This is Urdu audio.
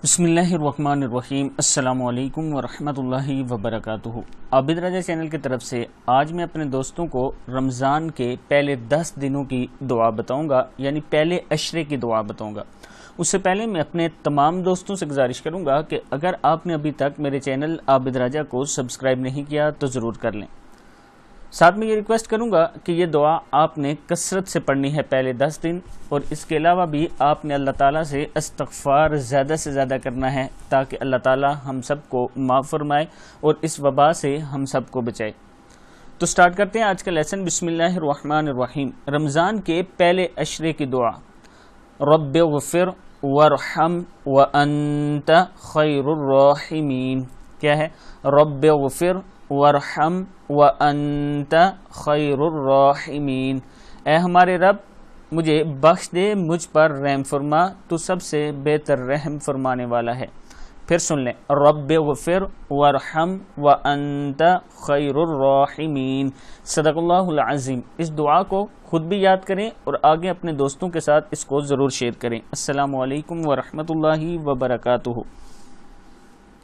بسم اللہ الرحمن الرحیم۔ السلام علیکم ورحمۃ اللہ وبرکاتہ۔ عابد رضا چینل کی طرف سے آج میں اپنے دوستوں کو رمضان کے پہلے 10 دنوں کی دعا بتاؤں گا، یعنی پہلے عشرے کی دعا بتاؤں گا۔ اس سے پہلے میں اپنے تمام دوستوں سے گزارش کروں گا کہ اگر آپ نے ابھی تک میرے چینل عابد رضا کو سبسکرائب نہیں کیا تو ضرور کر لیں۔ ساتھ میں یہ ریکویسٹ کروں گا کہ یہ دعا آپ نے کثرت سے پڑھنی ہے پہلے 10 دن، اور اس کے علاوہ بھی آپ نے اللہ تعالیٰ سے استغفار زیادہ سے زیادہ کرنا ہے تاکہ اللہ تعالیٰ ہم سب کو معاف فرمائے اور اس وبا سے ہم سب کو بچائے۔ تو سٹارٹ کرتے ہیں آج کا لیسن۔ بسم اللہ الرحمن الرحیم۔ رمضان کے پہلے عشرے کی دعا۔ رب اغفر وارحم وانت خیر الراحمین۔ کیا ہے؟ رب اغفر وارحم وانت خیر الراحمین۔ اے ہمارے رب، مجھے بخش دے، مجھ پر رحم فرما، تو سب سے بہتر رحم فرمانے والا ہے۔ پھر سن لیں، رب اغفر وارحم وانت خیر الراحمین۔ صدق اللہ العظیم۔ اس دعا کو خود بھی یاد کریں اور آگے اپنے دوستوں کے ساتھ اس کو ضرور شیئر کریں۔ السلام علیکم ورحمۃ اللہ وبرکاتہ۔